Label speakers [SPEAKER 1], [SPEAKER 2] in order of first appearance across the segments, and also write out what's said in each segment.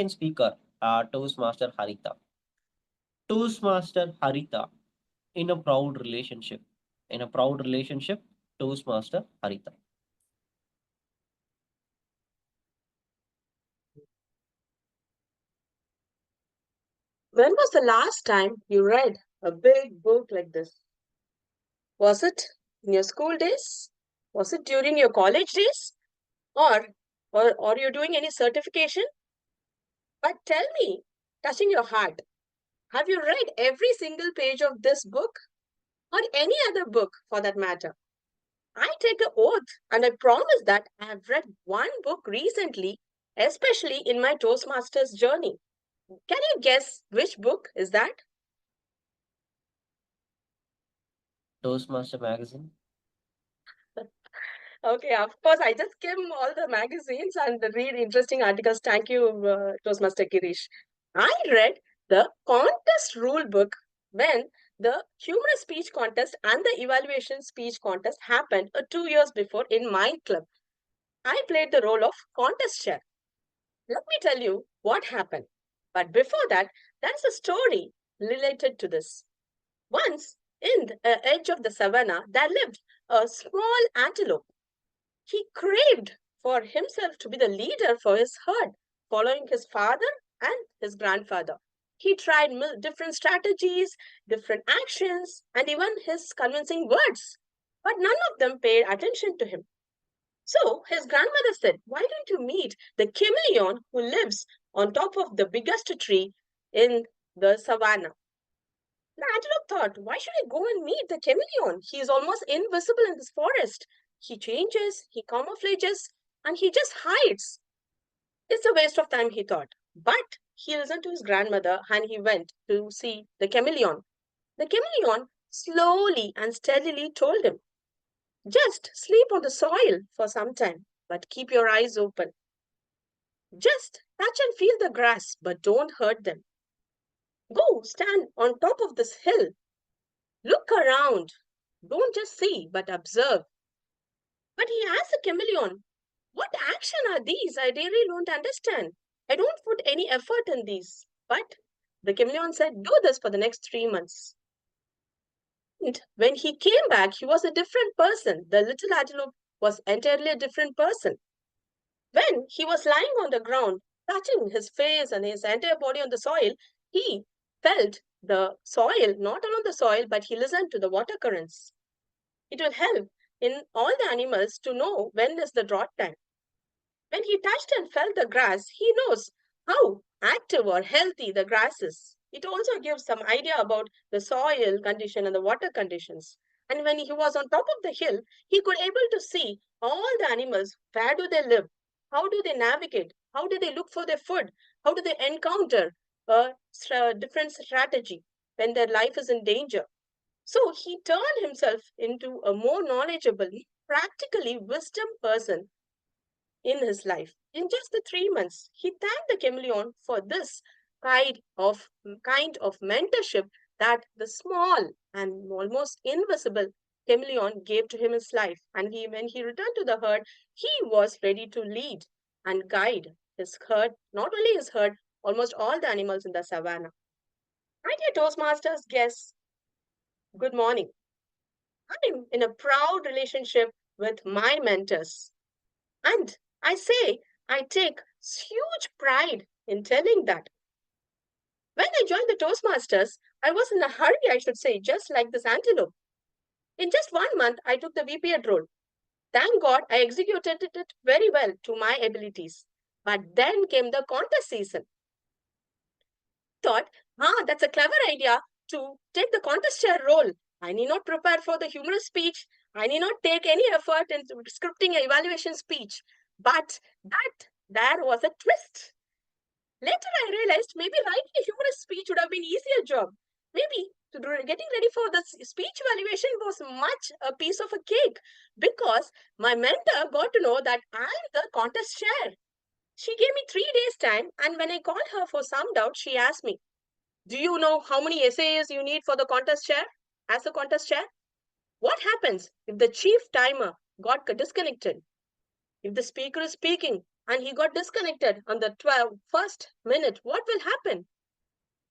[SPEAKER 1] Speaker, Toastmaster Haritha. Toastmaster Haritha in a proud relationship. In a proud relationship, Toastmaster Haritha.
[SPEAKER 2] When was the last time you read a big book like this? Was it in your school days? Was it during your college days? Or, or you're doing any certification? But tell me, touching your heart, have you read every single page of this book or any other book for that matter? I take an oath and I promise that I have read one book recently, especially in my Toastmasters journey. Can you guess which book is that?
[SPEAKER 1] Toastmaster magazine.
[SPEAKER 2] Okay, of course, I just skim all the magazines and read interesting articles. Thank you, Toastmaster Girish. I read the contest rule book when the humorous speech contest and the evaluation speech contest happened 2 years before in my club. I played the role of contest chair. Let me tell you what happened. But before that, there's a story related to this. Once, in the edge of the savannah, there lived a small antelope. He craved for himself to be the leader for his herd, following his father and his grandfather. He tried different strategies, different actions, and even his convincing words, but none of them paid attention to him. So his grandmother said, "Why don't you meet the chameleon who lives on top of the biggest tree in the savannah?" The antelope thought, "Why should I go and meet the chameleon? He is almost invisible in this forest. He changes, he camouflages, and he just hides. It's a waste of time," he thought. But he listened to his grandmother and he went to see the chameleon. The chameleon slowly and steadily told him, "Just sleep on the soil for some time, but keep your eyes open. Just touch and feel the grass, but don't hurt them. Go stand on top of this hill. Look around. Don't just see, but observe." But he asked the chameleon, "What action are these? I really don't understand. I don't put any effort in these." But the chameleon said, "Do this for the next 3 months." And when he came back, he was a different person. The little antelope was entirely a different person. When he was lying on the ground, touching his face and his entire body on the soil, he felt the soil, not alone the soil, but he listened to the water currents. It will help in all the animals to know when is the drought time. When he touched and felt the grass, he knows how active or healthy the grass is. It also gives some idea about the soil condition and the water conditions. And when he was on top of the hill, he could able to see all the animals. Where do they live? How do they navigate? How do they look for their food? How do they encounter a different strategy when their life is in danger? So he turned himself into a more knowledgeable, practically wisdom person in his life. In just the 3 months, he thanked the chameleon for this kind of mentorship that the small and almost invisible chameleon gave to him his life. And when he returned to the herd, he was ready to lead and guide his herd, not only his herd, almost all the animals in the savannah. My dear Toastmasters guests, good morning. I'm in a proud relationship with my mentors. And I say, I take huge pride in telling that. When I joined the Toastmasters, I was in a hurry, I should say, just like this antelope. In just 1 month, I took the VPA role. Thank God I executed it very well to my abilities. But then came the contest season. Thought, that's a clever idea to take the contest chair role. I need not prepare for the humorous speech. I need not take any effort in scripting an evaluation speech. But there was a twist. Later, I realized maybe writing a humorous speech would have been easier job. Maybe getting ready for the speech evaluation was much a piece of a cake because my mentor got to know that I'm the contest chair. She gave me 3 days time, and when I called her for some doubt, she asked me, "Do you know how many essays you need for the contest chair? As a contest chair, what happens if the chief timer got disconnected? If the speaker is speaking and he got disconnected on the first minute, what will happen?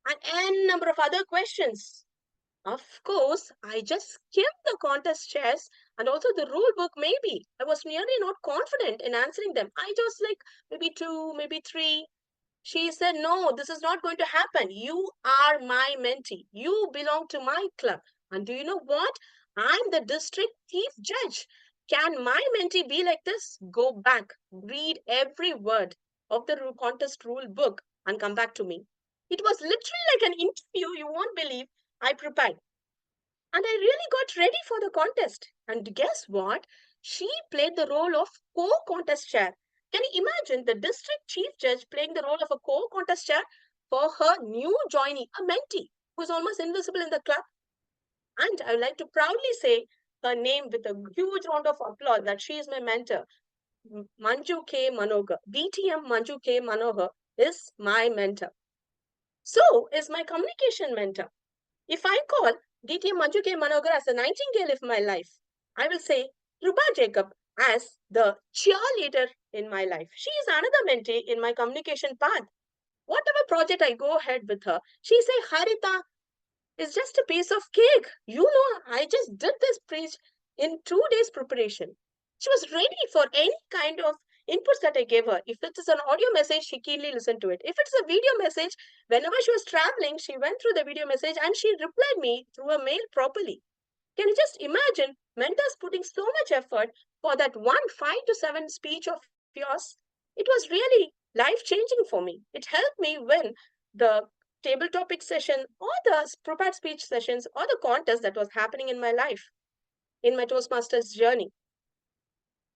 [SPEAKER 2] And n number of other questions. Of course, I just skimmed the contest chairs and also the rule book. Maybe I was nearly not confident in answering them. I just like maybe two, maybe three. She said, "No, this is not going to happen. You are my mentee. You belong to my club. And do you know what? I'm the district chief judge. Can my mentee be like this? Go back, read every word of the contest rule book, and come back to me." It was literally like an interview. You won't believe. I prepared. And I really got ready for the contest. And guess what? She played the role of co-contest chair. Can you imagine the district chief judge playing the role of a co-contest chair for her new joinee, a mentee, who's almost invisible in the club? And I would like to proudly say her name with a huge round of applause that she is my mentor. Manju K. Manohar. DTM Manju K. Manohar is my mentor. So is my communication mentor. If I call DTM Manju K. Manohar as the nightingale of my life, I will say Ruba Jacob as the cheerleader in my life. She is another mentee in my communication path. Whatever project I go ahead with her, she say, Haritha, is just a piece of cake. You know, I just did this preach in 2 days preparation. She was ready for any kind of inputs that I gave her. If it is an audio message, she keenly listened to it. If it's a video message, whenever she was traveling, she went through the video message and she replied me through a mail properly. Can you just imagine mentors putting so much effort for that one 5 to 7 speech of yours? It was really life changing for me. It helped me win the table topic session or the prepared speech sessions or the contest that was happening in my life, in my Toastmasters journey.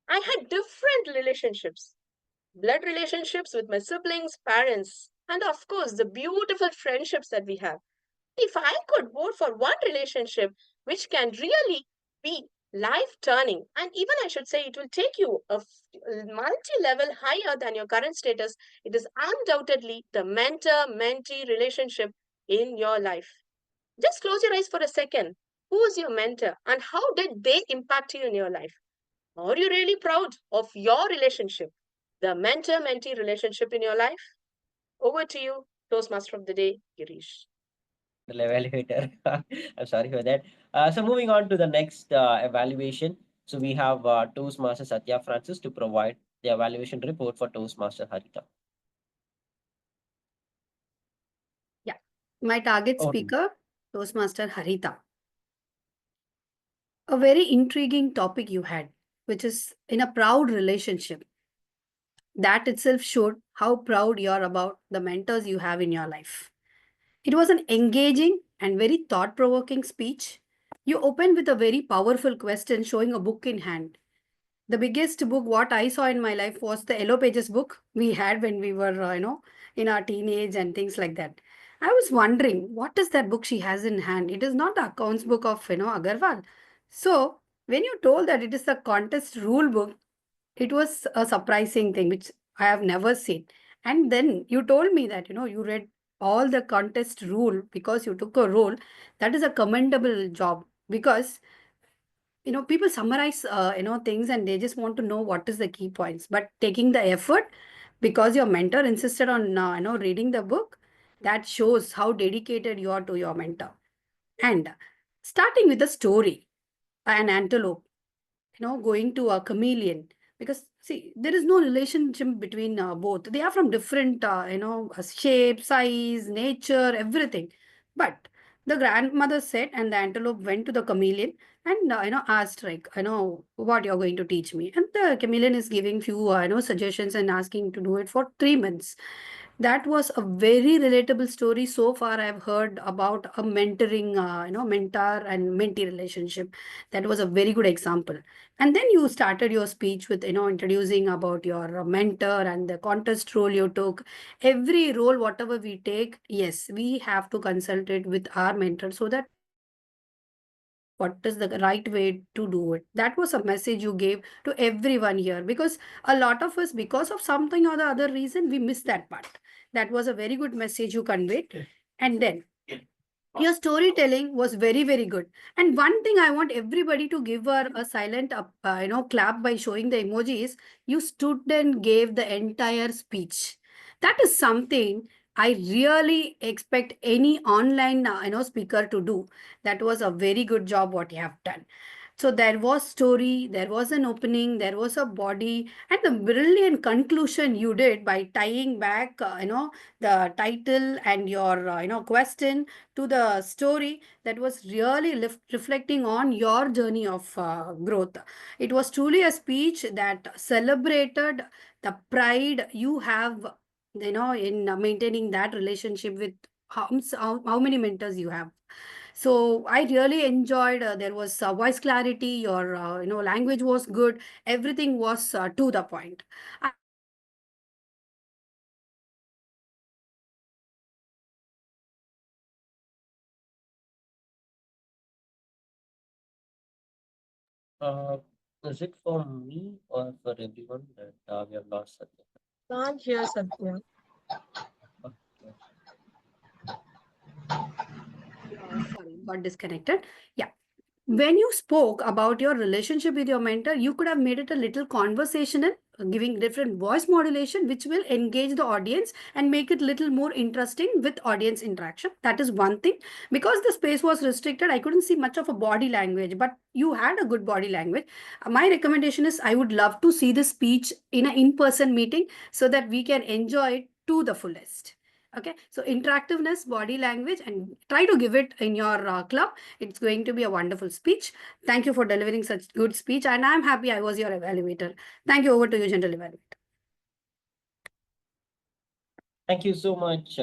[SPEAKER 2] I had different relationships, blood relationships with my siblings, parents, and of course, the beautiful friendships that we have. If I could vote for one relationship which can really be life turning, and even I should say it will take you a multi level higher than your current status, it is undoubtedly the mentor mentee relationship in your life. Just close your eyes for a second. Who is your mentor and how did they impact you in your life? Are you really proud of your relationship, the mentor mentee relationship in your life? Over to you, Toastmaster of the Day, Girish.
[SPEAKER 1] Evaluator. I'm sorry for that. So moving on to the next evaluation. So we have Toastmaster Satya Francis to provide the evaluation report for Toastmaster Haritha.
[SPEAKER 3] Yeah. My target
[SPEAKER 1] Over to you.
[SPEAKER 3] speaker, Toastmaster Haritha. A very intriguing topic you had, which is in a proud relationship. That itself showed how proud you are about the mentors you have in your life. It was an engaging and very thought provoking speech. You opened with a very powerful question showing a book in hand. The biggest book what I saw in my life was the Yellow Pages book we had when we were, in our teenage and things like that. I was wondering, what is that book she has in hand? It is not the accounts book of, Agarwal. So, when you told that it is the contest rule book, it was a surprising thing which I have never seen. And then you told me that, you read all the contest rule because you took a role. That is a commendable job because people summarize things and they just want to know what is the key points, but taking the effort because your mentor insisted on reading the book, that shows how dedicated you are to your mentor. And starting with the story, an antelope going to a chameleon, because see, there is no relationship between both. They are from different shape, size, nature, everything. But the grandmother said, and the antelope went to the chameleon and asked, like, what you're going to teach me. And the chameleon is giving few suggestions and asking to do it for 3 months. That was a very relatable story so far I've heard about a mentoring mentor and mentee relationship. That was a very good example. And then you started your speech with introducing about your mentor and the contest role you took. Every role whatever we take, yes, we have to consult it with our mentor so that we know what is the right way to do it. That was a message you gave to everyone here, because a lot of us, because of something or the other reason, we miss that part. That was a very good message you conveyed. And then Your storytelling was very, very good. And one thing I want everybody to give her a silent clap by showing the emojis. You stood and gave the entire speech. That is something I really expect any online speaker to do. That was a very good job what you have done. So there was story, there was an opening, there was a body, and the brilliant conclusion you did by tying back the title and your question to the story. That was really reflecting on your journey of growth. It was truly a speech that celebrated the pride you have, in maintaining that relationship with how many mentors you have. So I really enjoyed. There was voice clarity. Your language was good. Everything was to the point. I have one question for you, Haritha.
[SPEAKER 1] Uh, is it for me or for everyone that we have lost Satya?
[SPEAKER 2] Can't hear Satya.
[SPEAKER 1] Okay.
[SPEAKER 3] Sorry, got disconnected. Yeah. When you spoke about your relationship with your mentor, you could have made it a little conversational, giving different voice modulation, which will engage the audience and make it little more interesting with audience interaction. That is one thing. Because the space was restricted, I couldn't see much of a body language, but you had a good body language. My recommendation is I would love to see this speech in an in-person meeting so that we can enjoy it to the fullest. Okay, so interactiveness, body language, and try to give it in your club. It's going to be a wonderful speech. Thank you for delivering such good speech, and I'm happy I was your evaluator. Thank you. Over to you, General Evaluator.
[SPEAKER 1] Thank you so much,